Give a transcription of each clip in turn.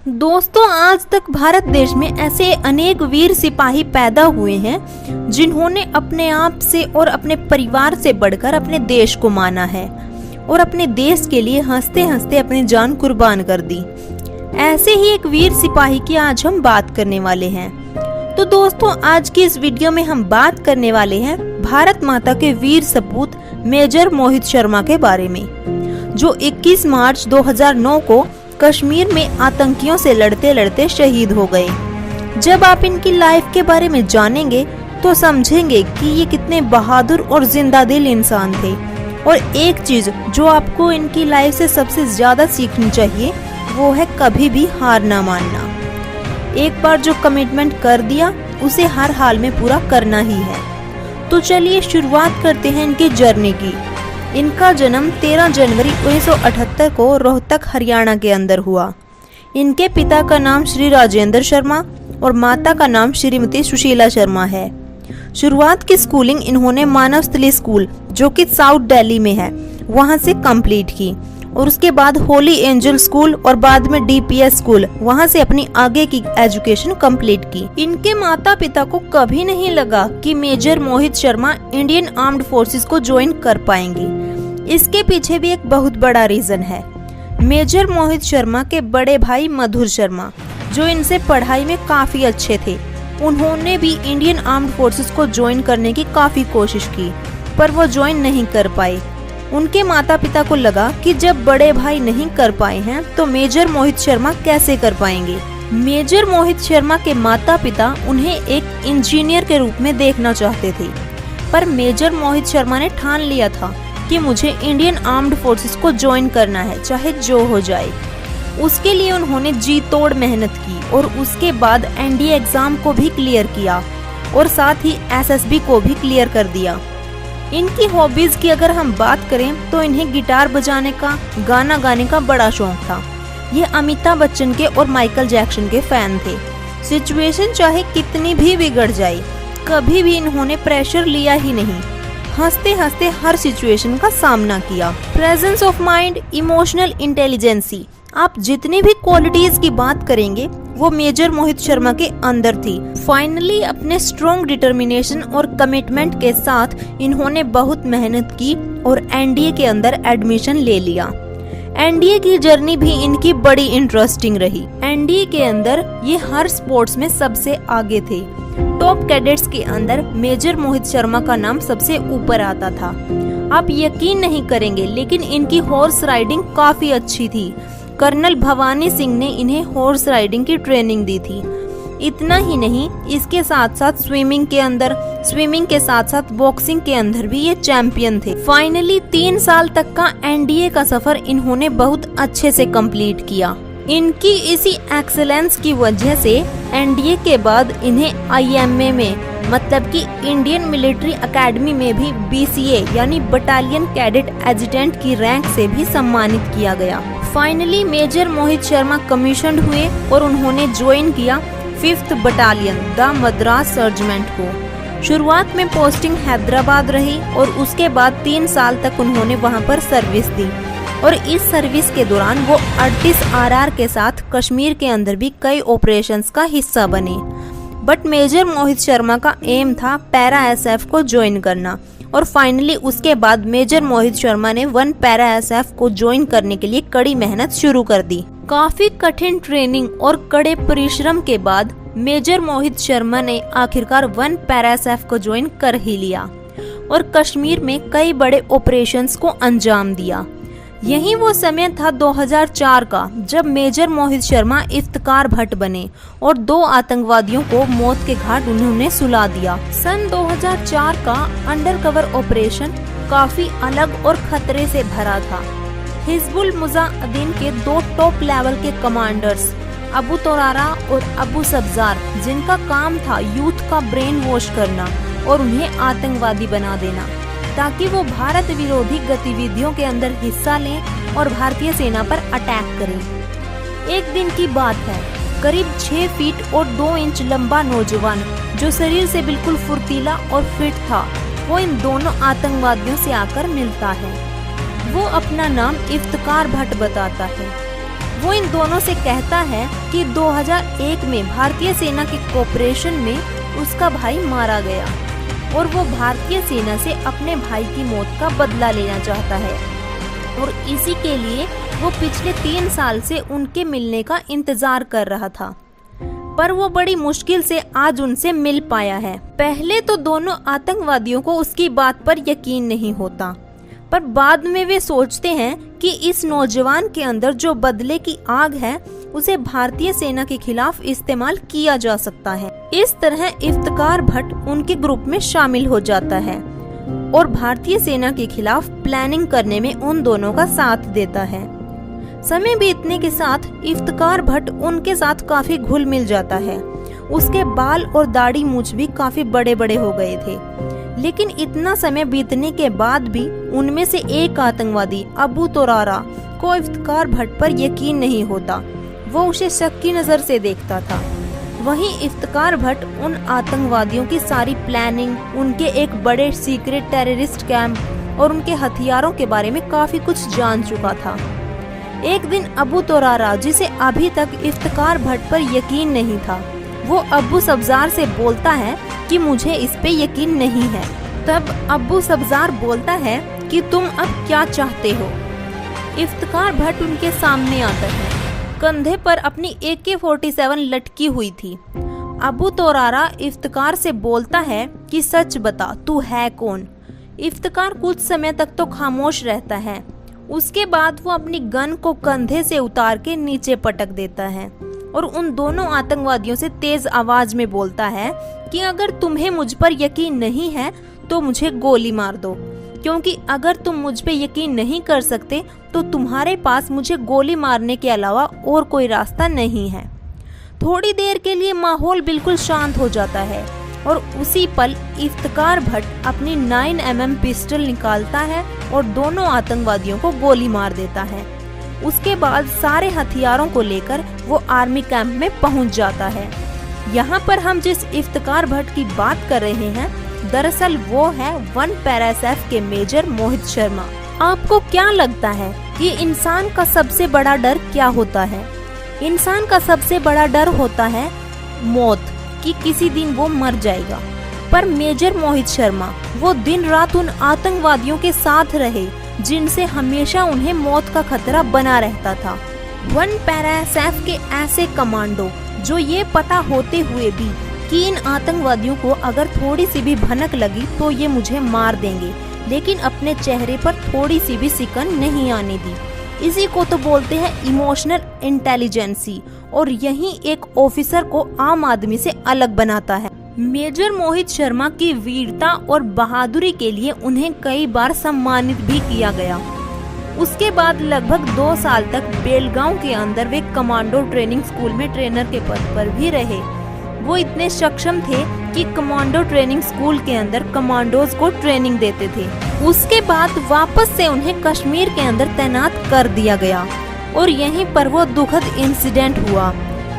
दोस्तों, आज तक भारत देश में ऐसे अनेक वीर सिपाही पैदा हुए हैं जिन्होंने अपने आप से और अपने परिवार से बढ़कर अपने देश को माना है और अपने देश के लिए हंसते हंसते अपनी जान कुर्बान कर दी। ऐसे ही एक वीर सिपाही की आज हम बात करने वाले हैं। तो दोस्तों, आज की इस वीडियो में हम बात करने वाले हैं भारत माता के वीर सपूत मेजर मोहित शर्मा के बारे में, जो 21 मार्च 2009 को कश्मीर में आतंकियों से लड़ते लड़ते शहीद हो गए। जब आप इनकी लाइफ के बारे में जानेंगे तो समझेंगे कि ये कितने बहादुर और जिंदा दिल इंसान थे। और एक चीज जो आपको इनकी लाइफ से सबसे ज्यादा सीखनी चाहिए वो है कभी भी हार ना मानना। एक बार जो कमिटमेंट कर दिया उसे हर हाल में पूरा करना ही है। तो चलिए शुरुआत करते हैं इनकी जर्नी की। इनका जन्म 13 जनवरी 1978 को रोहतक हरियाणा के अंदर हुआ। इनके पिता का नाम श्री राजेंद्र शर्मा और माता का नाम श्रीमती सुशीला शर्मा है। शुरुआत की स्कूलिंग इन्होंने मानवस्थली स्कूल, जो कि साउथ दिल्ली में है, वहां से कंप्लीट की और उसके बाद होली एंजल स्कूल और बाद में डीपीएस स्कूल, वहां से अपनी आगे की एजुकेशन कंप्लीट की। इनके माता पिता को कभी नहीं लगा कि major Mohit Sharma Indian armed forces को ज्वाइन कर पाएंगे। इसके पीछे भी एक बहुत बड़ा रीजन है। मेजर मोहित शर्मा के बड़े भाई मधुर शर्मा, जो इनसे पढ़ाई में काफी अच्छे थे, उन्होंने भी इंडियन आर्म्ड फोर्सेस को ज्वाइन करने की काफी कोशिश की, पर वो ज्वाइन नहीं कर पाए। उनके माता पिता को लगा कि जब बड़े भाई नहीं कर पाए हैं तो मेजर मोहित शर्मा कैसे कर पाएंगे। मेजर मोहित शर्मा के माता पिता उन्हें एक इंजीनियर के रूप में देखना चाहते थे, पर मेजर मोहित शर्मा ने ठान लिया था कि मुझे इंडियन आर्म्ड फोर्सेस को ज्वाइन करना है, चाहे जो हो जाए। उसके लिए उन्होंने जी तोड़ मेहनत की और उसके बाद एनडीए एग्जाम को भी क्लियर किया और साथ ही एसएसबी को भी क्लियर कर दिया। इनकी हॉबीज की अगर हम बात करें तो इन्हें गिटार बजाने का, गाना गाने का बड़ा शौक था। ये अमिताभ बच्चन के और माइकल जैक्सन के फैन थे। सिचुएशन चाहे कितनी भी बिगड़ जाए, कभी भी इन्होंने प्रेशर लिया ही नहीं। हंसते हंसते हर सिचुएशन का सामना किया। Presence of mind, emotional intelligence, आप जितनी भी क्वालिटीज की बात करेंगे वो मेजर मोहित शर्मा के अंदर थी। फाइनली अपने स्ट्रॉन्ग डिटर्मिनेशन और कमिटमेंट के साथ इन्होंने बहुत मेहनत की और एनडीए के अंदर एडमिशन ले लिया। एनडीए की जर्नी भी इनकी बड़ी इंटरेस्टिंग रही। एनडीए के अंदर ये हर स्पोर्ट्स में सबसे आगे थे। टॉप कैडेट्स के अंदर मेजर मोहित शर्मा का नाम सबसे ऊपर आता था। आप यकीन नहीं करेंगे, लेकिन इनकी हॉर्स राइडिंग काफी अच्छी थी। कर्नल भवानी सिंह ने इन्हें हॉर्स राइडिंग की ट्रेनिंग दी थी। इतना ही नहीं, इसके साथ साथ स्विमिंग के साथ साथ बॉक्सिंग के अंदर भी ये चैंपियन थे। फाइनली 3 साल तक का एनडीए का सफर इन्होंने बहुत अच्छे से कंप्लीट किया। इनकी इसी एक्सेलेंस की वजह से एनडीए के बाद इन्हें आईएमए में, मतलब कि इंडियन मिलिट्री एकेडमी में भी बीसीए यानी बटालियन कैडेट एजुटेंट की रैंक से भी सम्मानित किया गया। Finally major Mohit Sharma commissioned हुए और उन्होंने ज्वाइन किया 5th battalion the Madras regiment को। शुरुआत में पोस्टिंग हैदराबाद रही और उसके बाद 3 साल तक उन्होंने वहां पर सर्विस दी और इस सर्विस के दौरान वो 38 आरआर के साथ कश्मीर के अंदर भी कई ऑपरेशंस का हिस्सा बने। बट मेजर मोहित शर्मा का एम था पैरा एसएफ को ज्वाइन करना और फाइनली उसके बाद मेजर मोहित शर्मा ने 1 पैरा एसएफ को ज्वाइन करने के लिए कड़ी मेहनत शुरू कर दी। काफी कठिन ट्रेनिंग और कड़े परिश्रम के बाद मेजर मोहित शर्मा ने आखिरकार 1 पैरा एसएफ को ज्वाइन कर ही लिया और कश्मीर में कई बड़े ऑपरेशंस को अंजाम दिया। यही वो समय था 2004 का, जब मेजर मोहित शर्मा इफ्तिकार भट्ट बने और 2 आतंकवादियों को मौत के घाट उन्होंने सुला दिया। सन 2004 का अंडरकवर ऑपरेशन काफी अलग और खतरे से भरा था। हिजबुल मुजाहिदीन के 2 टॉप लेवल के कमांडर्स अबू तोरारा और अबू सब्जार, जिनका काम था यूथ का ब्रेन वॉश करना और उन्हें आतंकवादी बना देना, ताकि वो भारत विरोधी गतिविधियों के अंदर हिस्सा लें और भारतीय सेना पर अटैक करें। एक दिन की बात है, करीब 6 फीट और 2 इंच लंबा नौजवान, जो शरीर से बिल्कुल फुर्तीला और फिट था, वो इन दोनों आतंकवादियों से आकर मिलता है। वो अपना नाम इफ्तिकार भट्ट बताता है। वो इन दोनों से कहता है कि 2001 में भारतीय सेना के कोऑपरेशन में उसका भाई मारा गया और वो भारतीय सेना से अपने भाई की मौत का बदला लेना चाहता है और इसी के लिए वो पिछले 3 साल से उनके मिलने का इंतजार कर रहा था, पर वो बड़ी मुश्किल से आज उनसे मिल पाया है। पहले तो दोनों आतंकवादियों को उसकी बात पर यकीन नहीं होता, पर बाद में वे सोचते हैं कि इस नौजवान के अंदर जो बदले की आग है उसे भारतीय सेना के खिलाफ इस्तेमाल किया जा सकता है। इस तरह इफ्तिकार भट्ट उनके ग्रुप में शामिल हो जाता है और भारतीय सेना के खिलाफ प्लानिंग करने में उन दोनों का साथ देता है। समय बीतने के साथ इफ्तिकार भट्ट उनके साथ काफी घुल मिल जाता है। उसके बाल और दाढ़ी मूंछ भी काफी बड़े बड़े हो गए थे, लेकिन इतना समय बीतने के बाद भी उनमें से एक आतंकवादी अबू तोरारा को इफ्तिकार भट्ट पर यकीन नहीं होता। वो उसे शक की नजर से देखता था। वहीं इफ्तिकार भट्ट उन आतंकवादियों की सारी प्लानिंग, उनके एक बड़े सीक्रेट टेररिस्ट कैंप और उनके हथियारों के बारे में काफी कुछ जान चुका था। एक दिन अबू तोरारा, जिसे अभी तक इफ्तिकार भट्ट पर यकीन नहीं था, वो अबू सब्जार से बोलता है कि मुझे इस पे यकीन नहीं है। तब अबू सब्जार बोलता है कि तुम अब क्या चाहते हो। इफ्तिकार भट्ट उनके सामने आता है। कंधे पर अपनी AK-47 लटकी हुई थी। अबू तोरारा इफ्तिकार से बोलता है कि सच बता, तू है कौन। इफ्तिकार कुछ समय तक तो खामोश रहता है। उसके बाद वो अपनी गन को कंधे से उतार के नीचे पटक देता है और उन दोनों आतंकवादियों से तेज आवाज में बोलता है कि अगर तुम्हें मुझ पर यकीन नहीं है तो मुझे गोली मार दो, क्योंकि अगर तुम मुझ पे यकीन नहीं कर सकते तो तुम्हारे पास मुझे गोली मारने के अलावा और कोई रास्ता नहीं है। थोड़ी देर के लिए माहौल बिल्कुल शांत हो जाता है और उसी पल इफ्तिकार भट्ट अपनी 9mm पिस्टल निकालता है और दोनों आतंकवादियों को गोली मार देता है। उसके बाद सारे हथियारों को लेकर वो आर्मी कैंप में पहुंच जाता है। यहाँ पर हम जिस इफ्तिकार भट्ट की बात कर रहे हैं, दरअसल वो है 1 पैरा SF के मेजर मोहित शर्मा। आपको क्या लगता है कि इंसान का सबसे बड़ा डर क्या होता है? इंसान का सबसे बड़ा डर होता है मौत, कि किसी दिन वो मर जाएगा। पर मेजर मोहित शर्मा वो दिन रात उन आतंकवादियों के साथ रहे जिनसे हमेशा उन्हें मौत का खतरा बना रहता था। 1 पैरा SF के ऐसे कमांडो जो ये पता होते हुए भी कि इन आतंकवादियों को अगर थोड़ी सी भी भनक लगी तो ये मुझे मार देंगे, लेकिन अपने चेहरे पर थोड़ी सी भी सिकन नहीं आने दी। इसी को तो बोलते हैं इमोशनल इंटेलिजेंसी, और यही एक ऑफिसर को आम आदमी से अलग बनाता है। मेजर मोहित शर्मा की वीरता और बहादुरी के लिए उन्हें कई बार सम्मानित भी किया गया। उसके बाद लगभग 2 साल तक बेलगांव के अंदर वे कमांडो ट्रेनिंग स्कूल में ट्रेनर के पद पर भी रहे। वो इतने सक्षम थे कि कमांडो ट्रेनिंग स्कूल के अंदर कमांडोज को ट्रेनिंग देते थे। उसके बाद वापस से उन्हें कश्मीर के अंदर तैनात कर दिया गया और यहीं पर वो दुखद इंसिडेंट हुआ।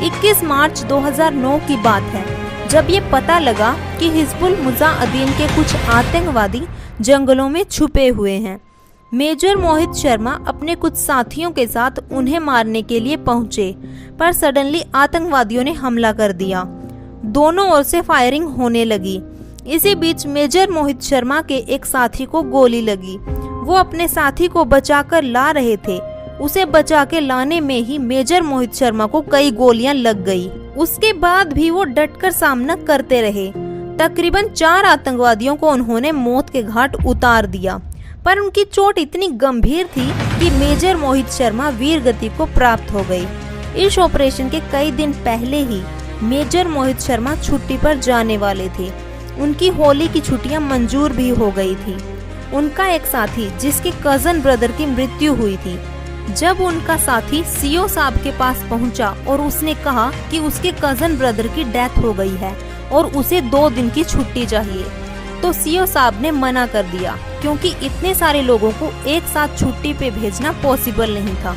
21 मार्च 2009 की बात है, जब ये पता लगा कि हिजबुल मुजाहिदीन के कुछ आतंकवादी जंगलों में छुपे हुए हैं। मेजर मोहित शर्मा अपने कुछ साथियों के साथ उन्हें मारने के लिए पहुंचे, पर सडनली आतंकवादियों ने हमला कर दिया। दोनों ओर से फायरिंग होने लगी। इसी बीच मेजर मोहित शर्मा के एक साथी को गोली लगी। वो अपने साथी को बचाकर ला रहे थे। उसे बचा के लाने में ही मेजर मोहित शर्मा को कई गोलियां लग गई। उसके बाद भी वो डटकर सामना करते रहे। तकरीबन 4 आतंकवादियों को उन्होंने मौत के घाट उतार दिया, पर उनकी चोट इतनी गंभीर थी कि मेजर मोहित शर्मा वीर गति को प्राप्त हो गई। इस ऑपरेशन के कई दिन पहले ही मेजर मोहित शर्मा छुट्टी पर जाने वाले थे। उनकी होली की छुट्टियां मंजूर भी हो गई थी। उनका एक साथी जिसके कजन ब्रदर की मृत्यु हुई थी, जब उनका साथी CO साहब के पास पहुंचा और उसने कहा कि उसके कजन ब्रदर की डेथ हो गई है और उसे 2 दिन की छुट्टी चाहिए, तो CO साहब ने मना कर दिया, क्योंकि इतने सारे लोगों को एक साथ छुट्टी पे भेजना पॉसिबल नहीं था।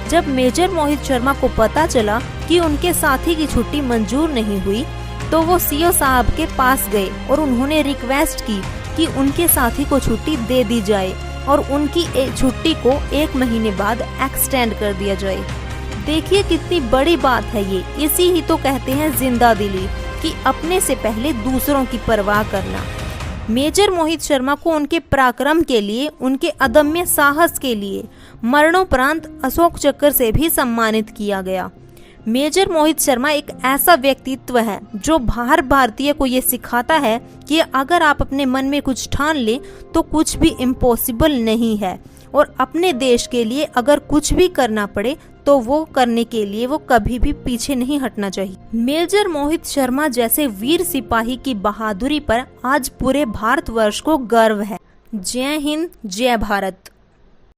जब मेजर मोहित शर्मा को पता चला कि उनके साथी की छुट्टी मंजूर नहीं हुई, तो वो CO साहब के पास गए और उन्होंने रिक्वेस्ट की कि उनके साथी को छुट्टी दे दी जाए और उनकी छुट्टी को 1 महीने बाद एक्सटेंड कर दिया जाए। देखिए कितनी बड़ी बात है ये। इसी ही तो कहते हैं जिंदा दिली, कि अपने से पहले दूसरों की परवाह करना। मेजर मोहित शर्मा को उनके पराक्रम के लिए, उनके अदम्य साहस के लिए मरणोपरांत अशोक चक्र से भी सम्मानित किया गया। मेजर मोहित शर्मा एक ऐसा व्यक्तित्व है जो हर भारतीय को ये सिखाता है कि अगर आप अपने मन में कुछ ठान लें तो कुछ भी इम्पॉसिबल नहीं है, और अपने देश के लिए अगर कुछ भी करना पड़े तो वो करने के लिए वो कभी भी पीछे नहीं हटना चाहिए। मेजर मोहित शर्मा जैसे वीर सिपाही की बहादुरी पर आज पूरे भारतवर्ष को गर्व है। जय हिंद, जय भारत।